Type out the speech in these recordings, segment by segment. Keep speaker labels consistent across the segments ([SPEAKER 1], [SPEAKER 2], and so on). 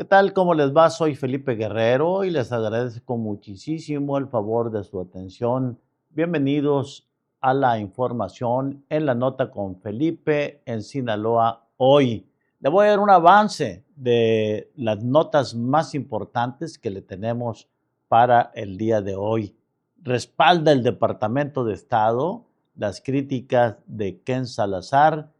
[SPEAKER 1] ¿Qué tal? ¿Cómo les va? Soy Felipe Guerrero y les agradezco muchísimo el favor de su atención. Bienvenidos a la información en la nota con Felipe en Sinaloa hoy. Le voy a dar un avance de las notas más importantes que le tenemos para el día de hoy. Respalda el Departamento de Estado las críticas de Ken Salazar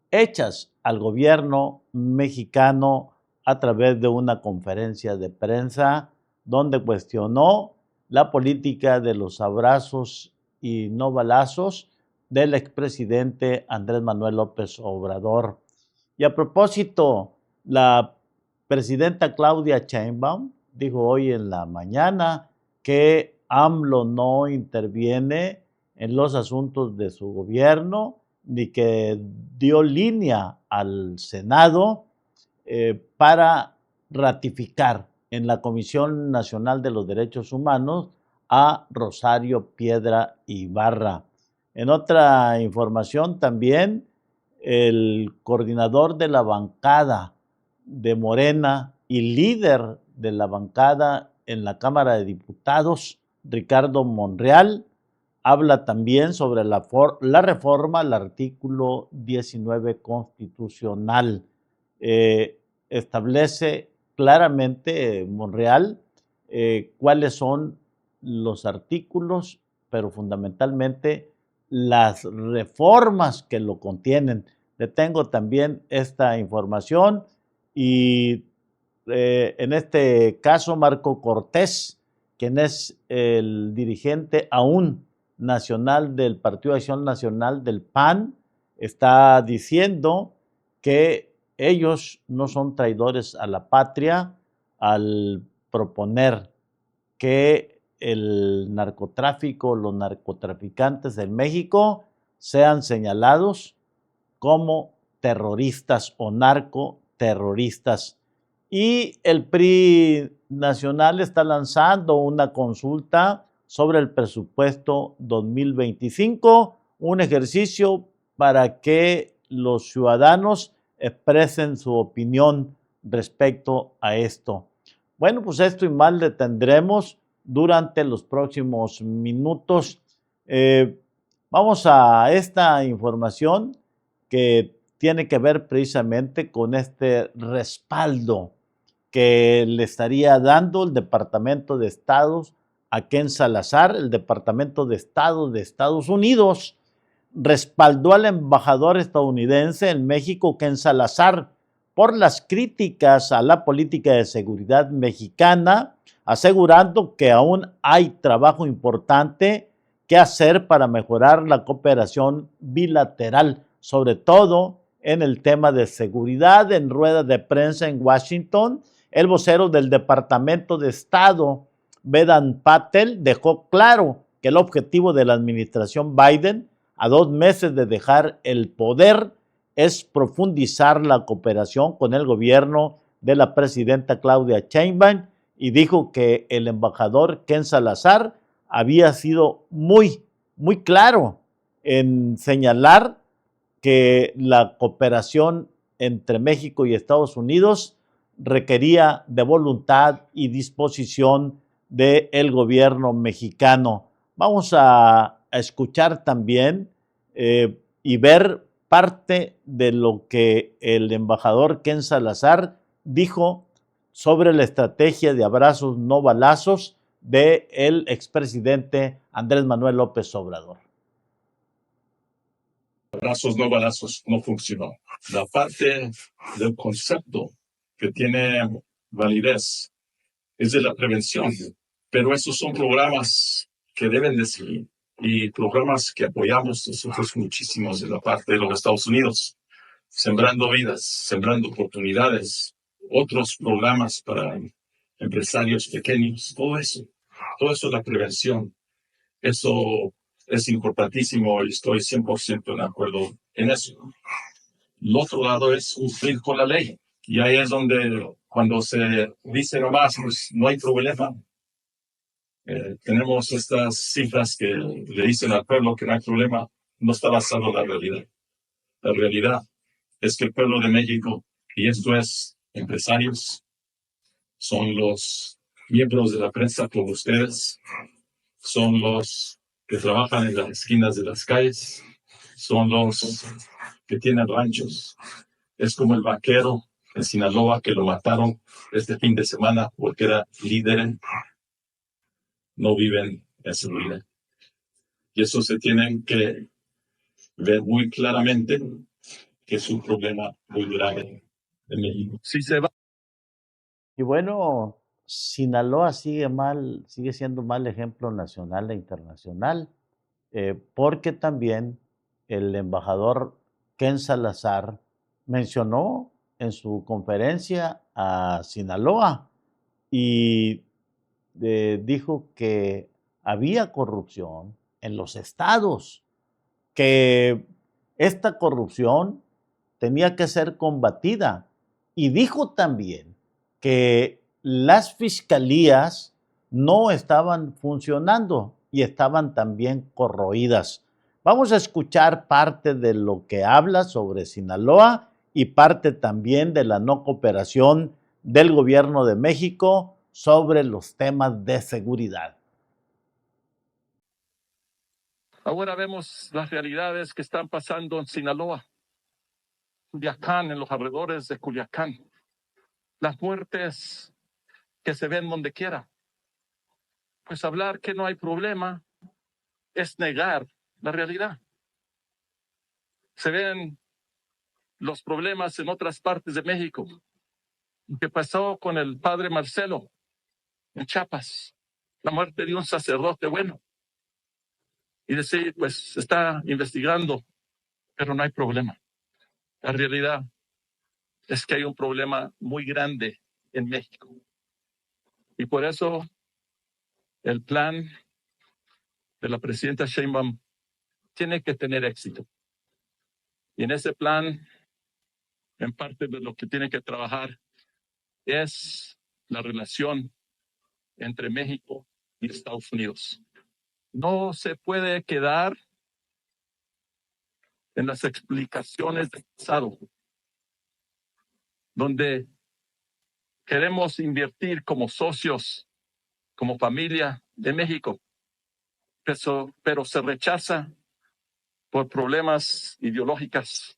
[SPEAKER 1] hechas al gobierno mexicano a través de una conferencia de prensa donde cuestionó la política de los abrazos y no balazos del expresidente Andrés Manuel López Obrador. Y a propósito, la presidenta Claudia Sheinbaum dijo hoy en la mañana que AMLO no interviene en los asuntos de su gobierno ni que dio línea al Senado para ratificar en la Comisión Nacional de los Derechos Humanos a Rosario Piedra Ibarra. En otra información también, el coordinador de la bancada de Morena y líder de la bancada en la Cámara de Diputados, Ricardo Monreal, habla también sobre la reforma al artículo 19 constitucional. Establece claramente Monreal cuáles son los artículos, pero fundamentalmente las reformas que lo contienen. Le tengo también esta información y en este caso Marco Cortés, quien es el dirigente aún nacional del Partido de Acción Nacional del PAN, está diciendo que ellos no son traidores a la patria al proponer que el narcotráfico, los narcotraficantes en México sean señalados como terroristas o narcoterroristas. Y el PRI nacional está lanzando una consulta sobre el presupuesto 2025, un ejercicio para que los ciudadanos expresen su opinión respecto a esto. Bueno, pues esto y más le tendremos durante los próximos minutos. Vamos a esta información que tiene que ver precisamente con este respaldo que le estaría dando el Departamento de Estado a Ken Salazar. El Departamento de Estado de Estados Unidos respaldó al embajador estadounidense en México, Ken Salazar, por las críticas a la política de seguridad mexicana, asegurando que aún hay trabajo importante que hacer para mejorar la cooperación bilateral, sobre todo en el tema de seguridad. En rueda de prensa en Washington, el vocero del Departamento de Estado, Vedant Patel, dejó claro que el objetivo de la administración Biden, a 2 meses de dejar el poder, es profundizar la cooperación con el gobierno de la presidenta Claudia Sheinbaum, y dijo que el embajador Ken Salazar había sido muy claro en señalar que la cooperación entre México y Estados Unidos requería de voluntad y disposición del gobierno mexicano. Vamos a escuchar también y ver parte de lo que el embajador Ken Salazar dijo sobre la estrategia de abrazos no balazos del expresidente Andrés Manuel López Obrador.
[SPEAKER 2] Abrazos no balazos no funcionó. La parte del concepto que tiene validez es de la prevención, pero esos son programas que deben de seguir y programas que apoyamos nosotros muchísimos de la parte de los Estados Unidos, sembrando vidas, sembrando oportunidades, otros programas para empresarios pequeños, todo eso es la prevención. Eso es importantísimo y estoy 100% de acuerdo en eso. El otro lado es cumplir con la ley. Y ahí es donde, cuando se dice nomás, pues no hay problema. Tenemos estas cifras que le dicen al pueblo que no hay problema. No está basado en la realidad. La realidad es que el pueblo de México, y esto es empresarios, son los miembros de la prensa como ustedes, son los que trabajan en las esquinas de las calles, son los que tienen ranchos. Es como el vaquero en Sinaloa que lo mataron este fin de semana porque era líder, no viven en seguridad. Y eso se tienen que ver muy claramente que es un problema muy grave en México. Si se va.
[SPEAKER 1] Y bueno, Sinaloa sigue siendo mal ejemplo nacional e internacional, porque también el embajador Ken Salazar mencionó en su conferencia a Sinaloa y dijo que había corrupción en los estados, que esta corrupción tenía que ser combatida. Y dijo también que las fiscalías no estaban funcionando y estaban también corroídas. Vamos a escuchar parte de lo que habla sobre Sinaloa y parte también de la no cooperación del gobierno de México sobre los temas de seguridad.
[SPEAKER 2] Ahora vemos las realidades que están pasando en Sinaloa, Culiacán, en los alrededores de Culiacán. Las muertes que se ven donde quiera. Pues hablar que no hay problema es negar la realidad. Se ven los problemas en otras partes de México. ¿Qué pasó con el padre Marcelo en Chiapas? La muerte de un sacerdote bueno. Y decir, pues se está investigando, pero no hay problema. La realidad es que hay un problema muy grande en México. Y por eso el plan de la presidenta Sheinbaum tiene que tener éxito. Y en ese plan, en parte de lo que tiene que trabajar es la relación entre México y Estados Unidos. No se puede quedar en las explicaciones del pasado, donde queremos invertir como socios, como familia de México, pero se rechaza por problemas ideológicas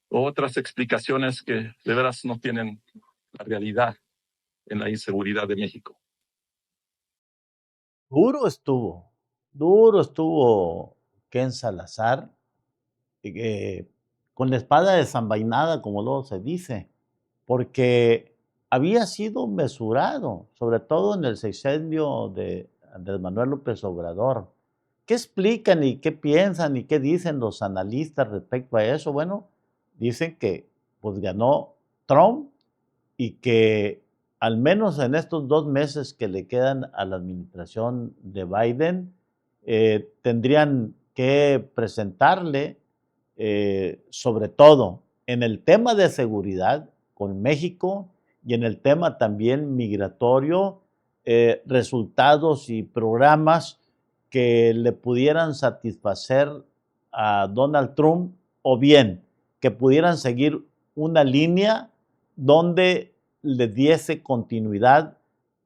[SPEAKER 2] o otras explicaciones que de veras no tienen la realidad en la inseguridad de México.
[SPEAKER 1] Duro estuvo, duro estuvo Ken Salazar, eh, con la espada desenvainada, como luego se dice, porque había sido mesurado, sobre todo en el sexenio de Andrés Manuel López Obrador. ¿Qué explican y qué piensan y qué dicen los analistas respecto a eso? Bueno, dicen que pues ganó Trump y que al menos en estos 2 meses que le quedan a la administración de Biden, tendrían que presentarle, sobre todo en el tema de seguridad con México y en el tema también migratorio, resultados y programas que le pudieran satisfacer a Donald Trump o bien que pudieran seguir una línea donde le diese continuidad.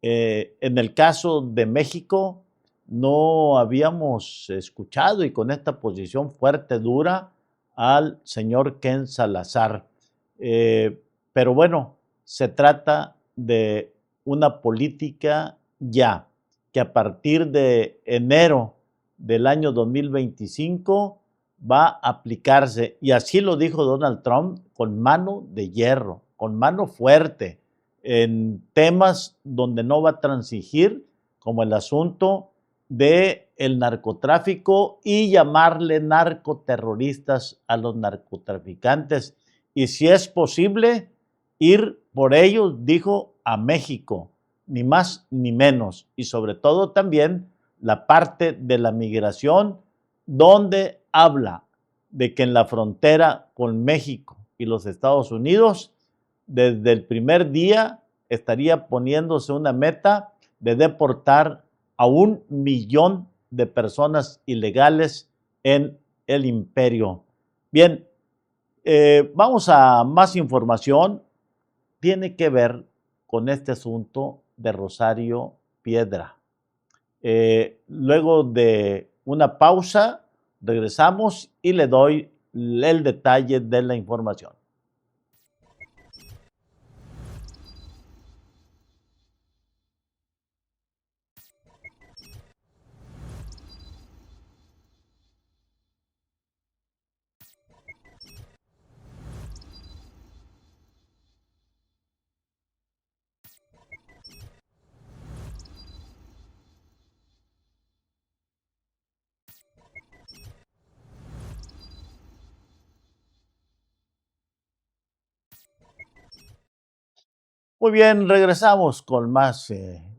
[SPEAKER 1] En el caso de México, no habíamos escuchado y con esta posición fuerte, dura, al señor Ken Salazar. Pero bueno, se trata de una política ya que a partir de enero del año 2025 va a aplicarse, y así lo dijo Donald Trump, con mano de hierro, con mano fuerte, en temas donde no va a transigir, como el asunto del narcotráfico y llamarle narcoterroristas a los narcotraficantes. Y si es posible, ir por ellos, dijo, a México, ni más ni menos. Y sobre todo también la parte de la migración, donde habla de que en la frontera con México y los Estados Unidos, desde el primer día estaría poniéndose una meta de deportar a 1 millón de personas ilegales en el imperio. Bien, vamos a más información. Tiene que ver con este asunto de Rosario Piedra. Luego de una pausa, regresamos y le doy el detalle de la información. Muy bien, regresamos con más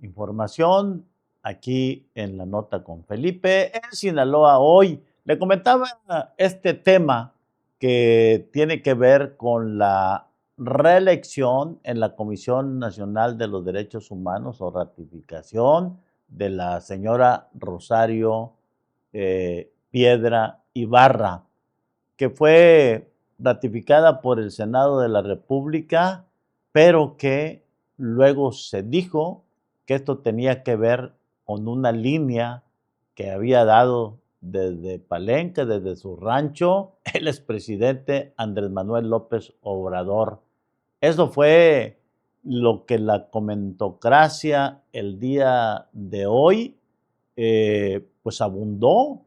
[SPEAKER 1] información aquí en la nota con Felipe. En Sinaloa hoy le comentaba este tema que tiene que ver con la reelección en la Comisión Nacional de los Derechos Humanos o ratificación de la señora Rosario Piedra Ibarra, que fue ratificada por el Senado de la República, pero que luego se dijo que esto tenía que ver con una línea que había dado desde Palenque, desde su rancho, el expresidente Andrés Manuel López Obrador. Eso fue lo que la comentocracia el día de hoy pues abundó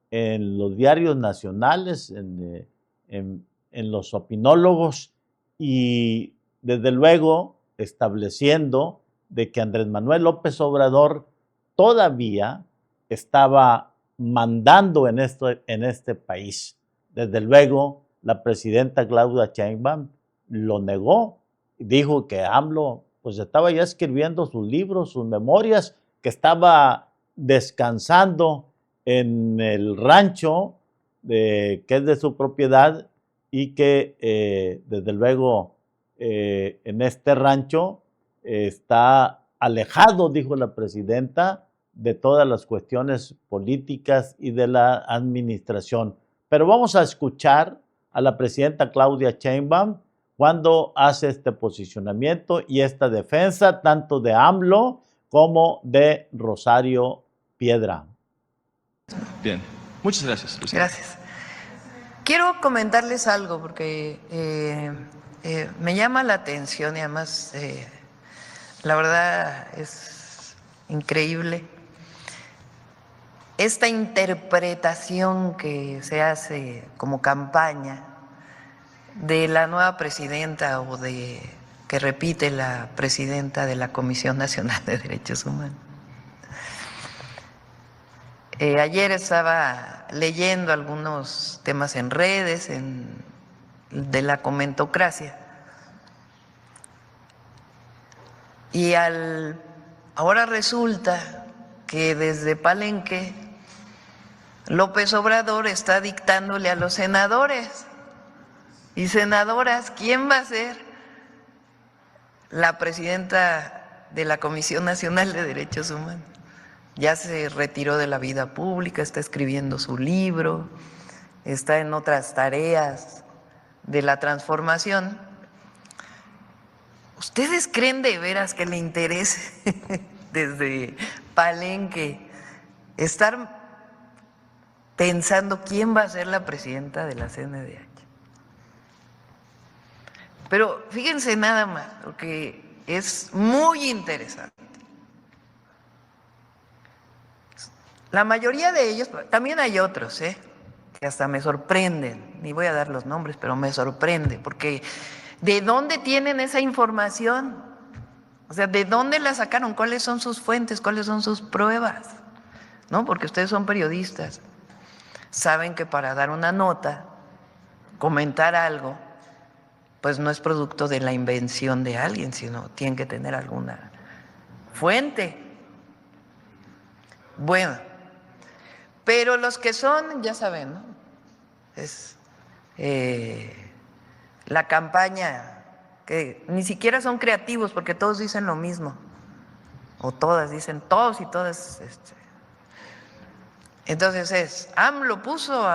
[SPEAKER 1] en los diarios nacionales, en los opinólogos y desde luego estableciendo de que Andrés Manuel López Obrador todavía estaba mandando en este país. Desde luego, la presidenta Claudia Sheinbaum lo negó, dijo que AMLO pues estaba ya escribiendo sus libros, sus memorias, que estaba descansando en el rancho que es de su propiedad y que desde luego en este rancho está alejado, dijo la presidenta, de todas las cuestiones políticas y de la administración. Pero vamos a escuchar a la presidenta Claudia Sheinbaum cuando hace este posicionamiento y esta defensa tanto de AMLO como de Rosario Piedra.
[SPEAKER 3] Bien, muchas gracias, Luciana.
[SPEAKER 4] Gracias. Quiero comentarles algo porque me llama la atención y además la verdad es increíble esta interpretación que se hace como campaña de la nueva presidenta o de que repite la presidenta de la Comisión Nacional de Derechos Humanos. Ayer estaba leyendo algunos temas en redes de la comentocracia y ahora resulta que desde Palenque López Obrador está dictándole a los senadores y senadoras quién va a ser la presidenta de la Comisión Nacional de Derechos Humanos. Ya se retiró de la vida pública, está escribiendo su libro, está en otras tareas de la transformación. ¿Ustedes creen de veras que le interese desde Palenque estar pensando quién va a ser la presidenta de la CNDH? Pero fíjense nada más, porque es muy interesante. La mayoría de ellos, también hay otros, que hasta me sorprenden, ni voy a dar los nombres, pero me sorprende, porque ¿de dónde tienen esa información? O sea, ¿de dónde la sacaron? ¿Cuáles son sus fuentes? ¿Cuáles son sus pruebas? ¿No? Porque ustedes son periodistas, saben que para dar una nota, comentar algo, pues no es producto de la invención de alguien, sino tienen que tener alguna fuente. Bueno, pero los que son, ya saben, ¿no? Es la campaña, que ni siquiera son creativos porque todos dicen lo mismo, o todas dicen, todos y todas. Entonces AMLO puso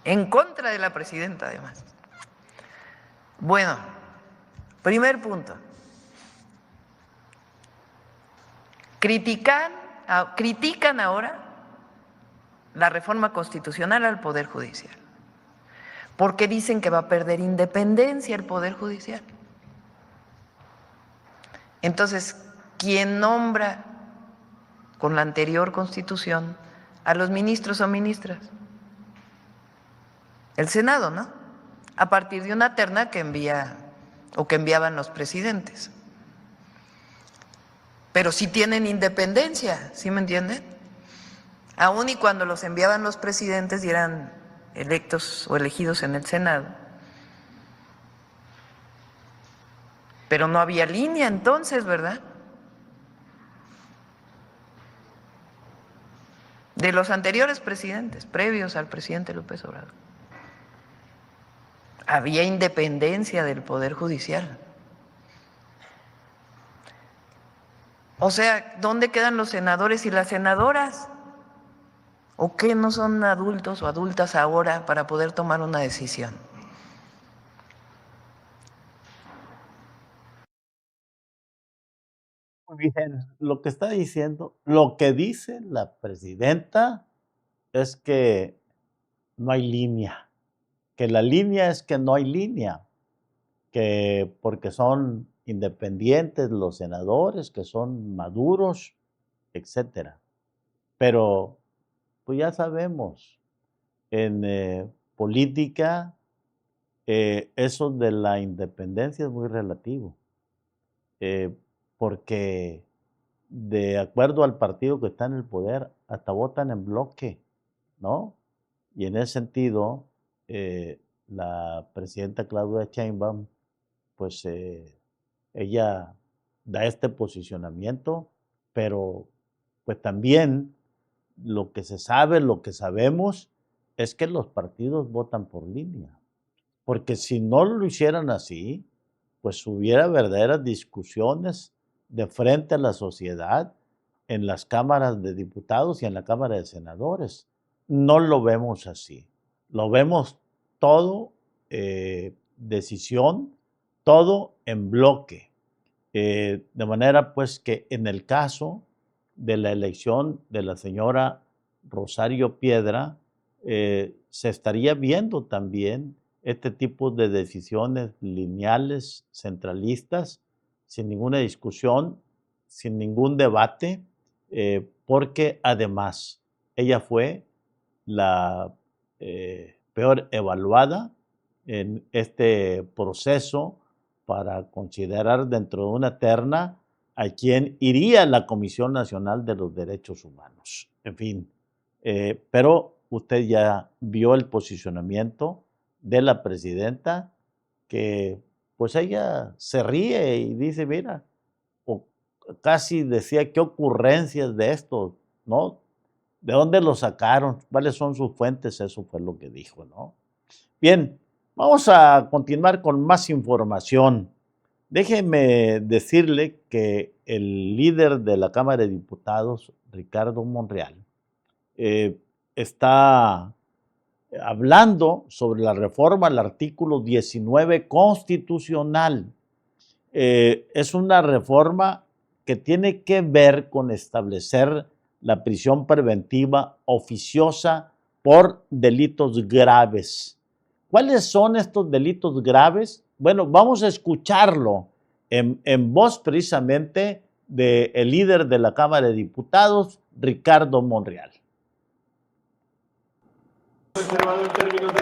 [SPEAKER 4] en contra de la presidenta además. Bueno, primer punto, critican ahora la reforma constitucional al Poder Judicial, porque dicen que va a perder independencia el Poder Judicial. Entonces, ¿quién nombra con la anterior Constitución a los ministros o ministras? El Senado, ¿no? A partir de una terna que enviaban los presidentes. Pero sí tienen independencia, ¿sí me entienden? Aún y cuando los enviaban los presidentes y eran electos o elegidos en el Senado. Pero no había línea entonces, ¿verdad? De los anteriores presidentes, previos al presidente López Obrador. Había independencia del Poder Judicial. O sea, ¿dónde quedan los senadores y las senadoras? ¿O qué no son adultos o adultas ahora para poder tomar una decisión?
[SPEAKER 1] Muy bien, lo que está diciendo, lo que dice la presidenta es que no hay línea, que la línea es que no hay línea, que porque son independientes los senadores, que son maduros, etcétera. Pero pues ya sabemos, en política eso de la independencia es muy relativo, porque de acuerdo al partido que está en el poder, hasta votan en bloque, ¿no? Y en ese sentido, la presidenta Claudia Sheinbaum, pues ella da este posicionamiento, pero pues también lo que se sabe, lo que sabemos, es que los partidos votan por línea. Porque si no lo hicieran así, pues hubiera verdaderas discusiones de frente a la sociedad en las cámaras de diputados y en la Cámara de Senadores. No lo vemos así. Lo vemos todo decisión, todo en bloque. De manera pues que en el caso de la elección de la señora Rosario Piedra, se estaría viendo también este tipo de decisiones lineales, centralistas, sin ninguna discusión, sin ningún debate, porque además ella fue la peor evaluada en este proceso para considerar dentro de una terna a quien iría la Comisión Nacional de los Derechos Humanos. En fin, pero usted ya vio el posicionamiento de la presidenta, que pues ella se ríe y dice, mira, o casi decía, qué ocurrencias de esto, ¿no? ¿De dónde lo sacaron? ¿Cuáles son sus fuentes? Eso fue lo que dijo, ¿no? Bien, vamos a continuar con más información. Déjeme decirle que el líder de la Cámara de Diputados, Ricardo Monreal, está hablando sobre la reforma al artículo 19 constitucional. Es una reforma que tiene que ver con establecer la prisión preventiva oficiosa por delitos graves. ¿Cuáles son estos delitos graves? Bueno, vamos a escucharlo en voz precisamente del líder de la Cámara de Diputados, Ricardo Monreal.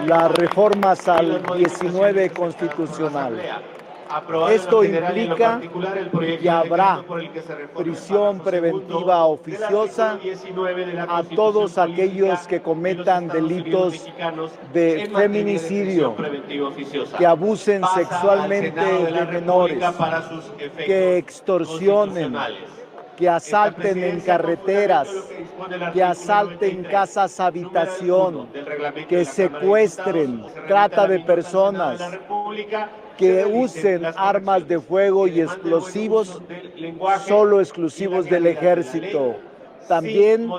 [SPEAKER 5] Las reformas al 19 constitucional. Esto implica que habrá prisión preventiva oficiosa a todos aquellos que cometan delitos de feminicidio, que abusen sexualmente de menores, que extorsionen, que asalten en carreteras, que asalten casas habitación, que secuestren, trata de personas, que usen armas de fuego y explosivos solo exclusivos del ejército. También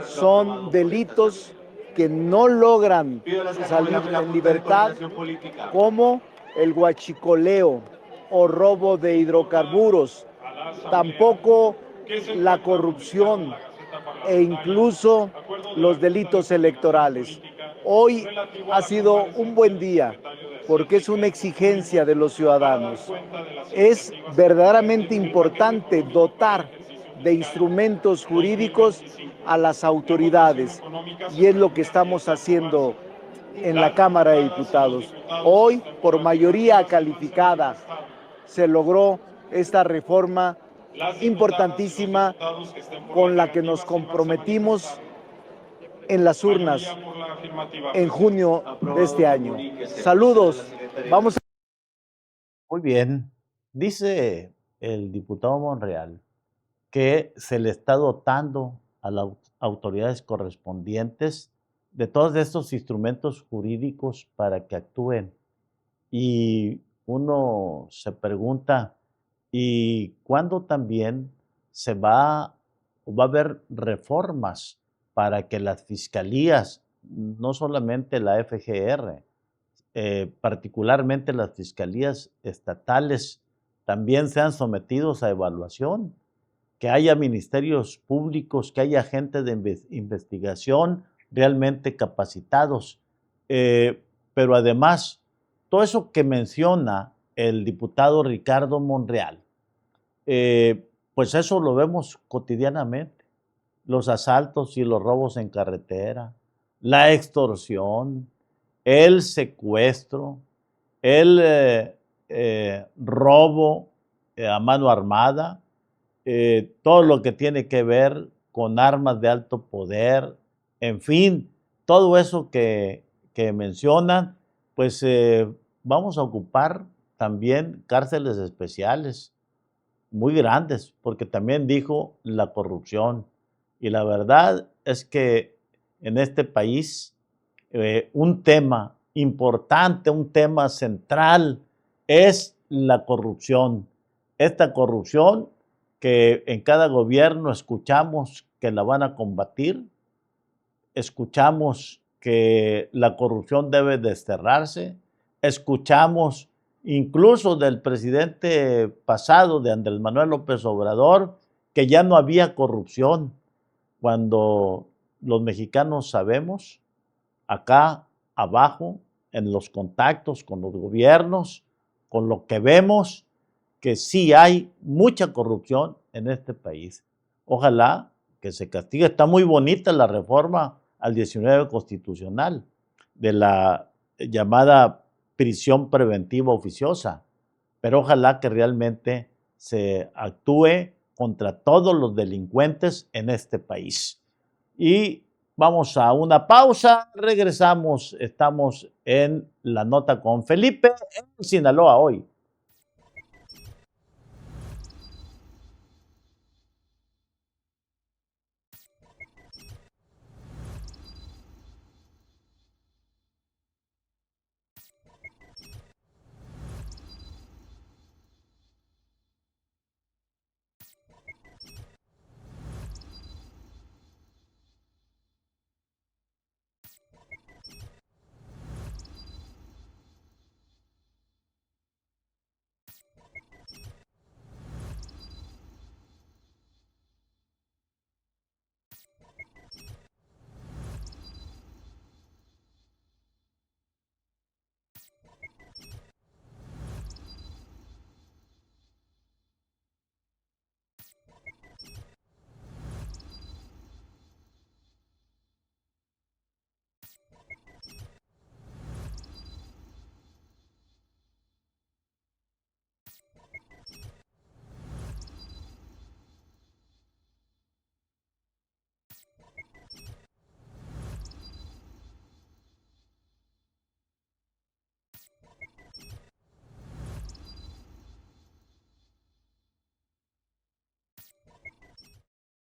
[SPEAKER 5] son delitos que no logran salir en libertad, como el huachicoleo o robo de hidrocarburos. Tampoco la corrupción e incluso los delitos electorales. Hoy ha sido un buen día porque es una exigencia de los ciudadanos. Es verdaderamente importante dotar de instrumentos jurídicos a las autoridades y es lo que estamos haciendo en la Cámara de Diputados. Hoy, por mayoría calificada, se logró esta reforma importantísima con la que nos comprometimos en las urnas en junio de este año. Saludos. Vamos a...
[SPEAKER 1] Muy bien. Dice el diputado Monreal que se le está dotando a las autoridades correspondientes de todos estos instrumentos jurídicos para que actúen. Y uno se pregunta, ¿y cuándo también se va o va a haber reformas para que las fiscalías, no solamente la FGR, particularmente las fiscalías estatales, también sean sometidos a evaluación? Que haya ministerios públicos, que haya gente de investigación realmente capacitados. Pero además, todo eso que menciona el diputado Ricardo Monreal, pues eso lo vemos cotidianamente. Los asaltos y los robos en carretera, la extorsión, el secuestro, el robo a mano armada, todo lo que tiene que ver con armas de alto poder, en fin, todo eso que mencionan, pues vamos a ocupar también cárceles especiales muy grandes, porque también dijo la corrupción. Y la verdad es que en este país un tema importante, un tema central es la corrupción. Esta corrupción que en cada gobierno escuchamos que la van a combatir, escuchamos que la corrupción debe desterrarse, escuchamos incluso del presidente pasado, de Andrés Manuel López Obrador, que ya no había corrupción, cuando los mexicanos sabemos, acá abajo, en los contactos con los gobiernos, con lo que vemos, que sí hay mucha corrupción en este país. Ojalá que se castigue. Está muy bonita la reforma al 19 constitucional de la llamada prisión preventiva oficiosa, pero ojalá que realmente se actúe contra todos los delincuentes en este país. Y vamos a una pausa, regresamos, estamos en La Nota con Felipe en Sinaloa hoy.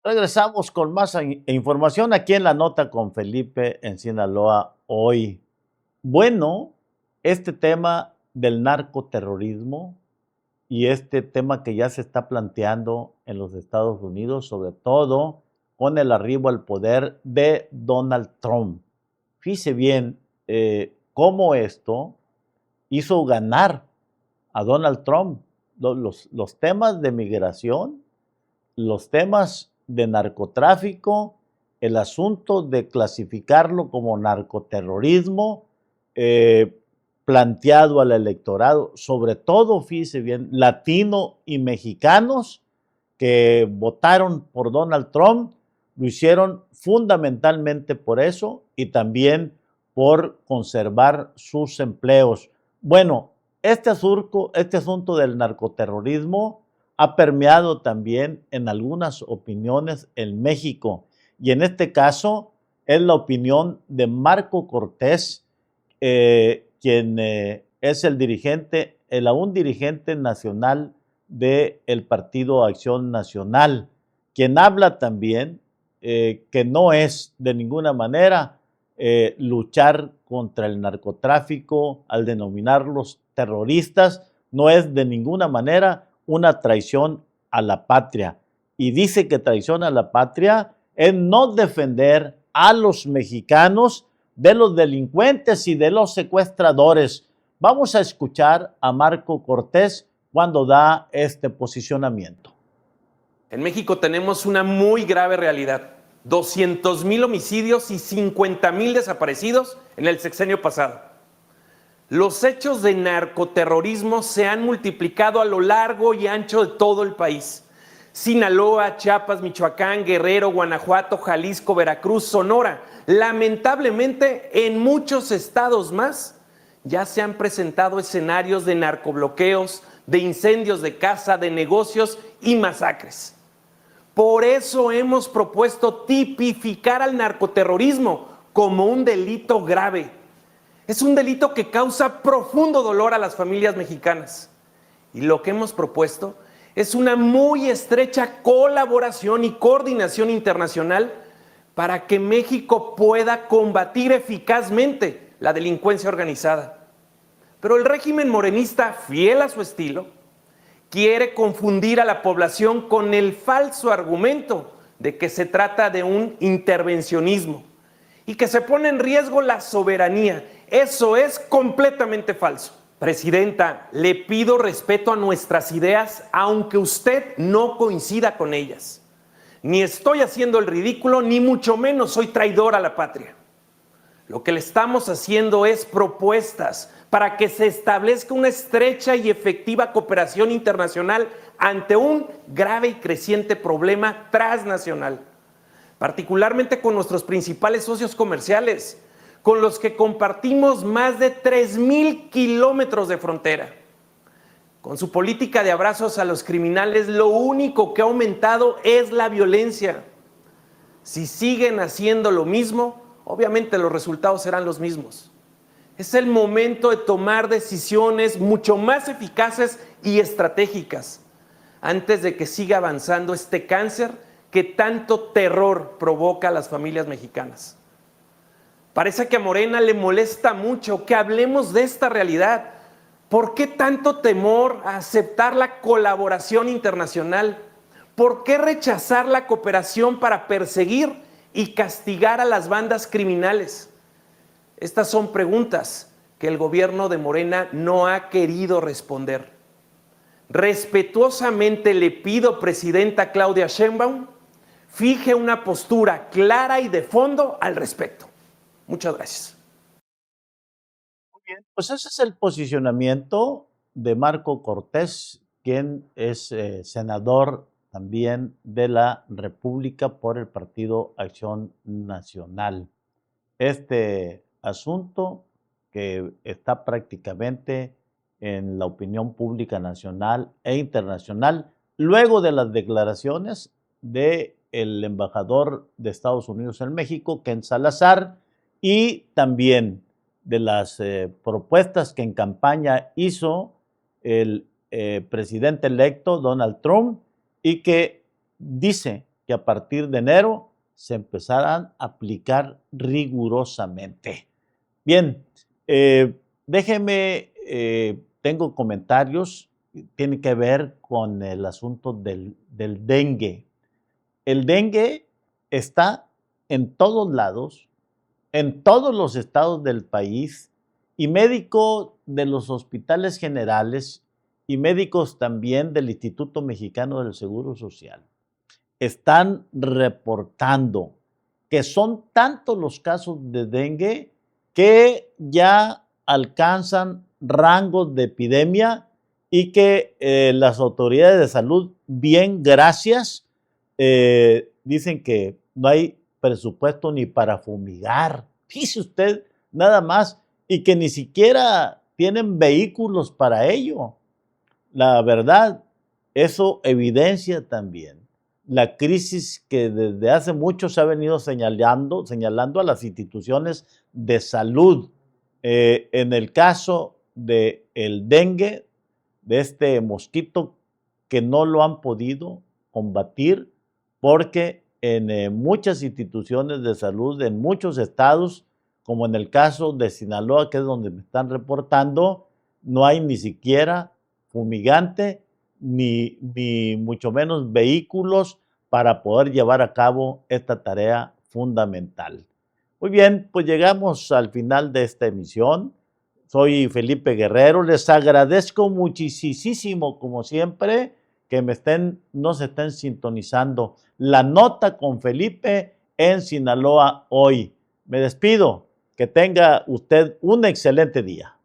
[SPEAKER 1] Regresamos con más información aquí en La Nota con Felipe en Sinaloa hoy. Bueno, este tema del narcoterrorismo y este tema que ya se está planteando en los Estados Unidos, sobre todo con el arribo al poder de Donald Trump. Fíjese bien cómo esto hizo ganar a Donald Trump. Los temas de migración los temas de narcotráfico, el asunto de clasificarlo como narcoterrorismo, planteado al electorado, sobre todo, fíjese bien, latino y mexicanos que votaron por Donald Trump, lo hicieron fundamentalmente por eso y también por conservar sus empleos. Bueno, este asunto del narcoterrorismo ha permeado también en algunas opiniones en México y en este caso es la opinión de Marco Cortés, quien es el dirigente, aún dirigente nacional del Partido Acción Nacional, quien habla también que no es de ninguna manera luchar contra el narcotráfico al denominarlos terroristas, no es de ninguna manera una traición a la patria. Y dice que traición a la patria es no defender a los mexicanos de los delincuentes y de los secuestradores. Vamos a escuchar a Marco Cortés cuando da este posicionamiento.
[SPEAKER 6] En México tenemos una muy grave realidad. 200,000 homicidios y 50,000 desaparecidos en el sexenio pasado. Los hechos de narcoterrorismo se han multiplicado a lo largo y ancho de todo el país. Sinaloa, Chiapas, Michoacán, Guerrero, Guanajuato, Jalisco, Veracruz, Sonora. Lamentablemente, en muchos estados más ya se han presentado escenarios de narcobloqueos, de incendios de casa, de negocios y masacres. Por eso hemos propuesto tipificar al narcoterrorismo como un delito grave. Es un delito que causa profundo dolor a las familias mexicanas. Y lo que hemos propuesto es una muy estrecha colaboración y coordinación internacional para que México pueda combatir eficazmente la delincuencia organizada. Pero el régimen morenista, fiel a su estilo, quiere confundir a la población con el falso argumento de que se trata de un intervencionismo y que se pone en riesgo la soberanía. Eso es completamente falso. Presidenta, le pido respeto a nuestras ideas, aunque usted no coincida con ellas. Ni estoy haciendo el ridículo, ni mucho menos soy traidor a la patria. Lo que le estamos haciendo es propuestas para que se establezca una estrecha y efectiva cooperación internacional ante un grave y creciente problema transnacional, particularmente con nuestros principales socios comerciales, con los que compartimos más de 3,000 kilómetros de frontera. Con su política de abrazos a los criminales, lo único que ha aumentado es la violencia. Si siguen haciendo lo mismo, obviamente los resultados serán los mismos. Es el momento de tomar decisiones mucho más eficaces y estratégicas antes de que siga avanzando este cáncer que tanto terror provoca a las familias mexicanas. Parece que a Morena le molesta mucho que hablemos de esta realidad. ¿Por qué tanto temor a aceptar la colaboración internacional? ¿Por qué rechazar la cooperación para perseguir y castigar a las bandas criminales? Estas son preguntas que el gobierno de Morena no ha querido responder. Respetuosamente le pido, presidenta Claudia Sheinbaum, fije una postura clara y de fondo al respecto. Muchas gracias.
[SPEAKER 1] Muy bien, pues ese es el posicionamiento de Marco Cortés, quien es senador también de la República por el Partido Acción Nacional. Este asunto que está prácticamente en la opinión pública nacional e internacional, luego de las declaraciones del embajador de Estados Unidos en México, Ken Salazar, y también de las propuestas que en campaña hizo el presidente electo Donald Trump y que dice que a partir de enero se empezarán a aplicar rigurosamente. Bien, déjeme, tengo comentarios, tiene que ver con el asunto del dengue. El dengue está en todos lados, en todos los estados del país, y médicos de los hospitales generales y médicos también del Instituto Mexicano del Seguro Social están reportando que son tantos los casos de dengue que ya alcanzan rangos de epidemia y que las autoridades de salud, bien, gracias, dicen que no hay presupuesto ni para fumigar. Dice usted nada más, y que ni siquiera tienen vehículos para ello. La verdad, eso evidencia también la crisis que desde hace mucho se ha venido señalando a las instituciones de salud. En el caso del dengue, de este mosquito, que no lo han podido combatir porque en muchas instituciones de salud, en muchos estados, como en el caso de Sinaloa, que es donde me están reportando, no hay ni siquiera fumigante, ni mucho menos vehículos para poder llevar a cabo esta tarea fundamental. Muy bien, pues llegamos al final de esta emisión. Soy Felipe Guerrero, les agradezco muchísimo, como siempre, que nos estén sintonizando. La nota con Felipe en Sinaloa hoy. Me despido, que tenga usted un excelente día.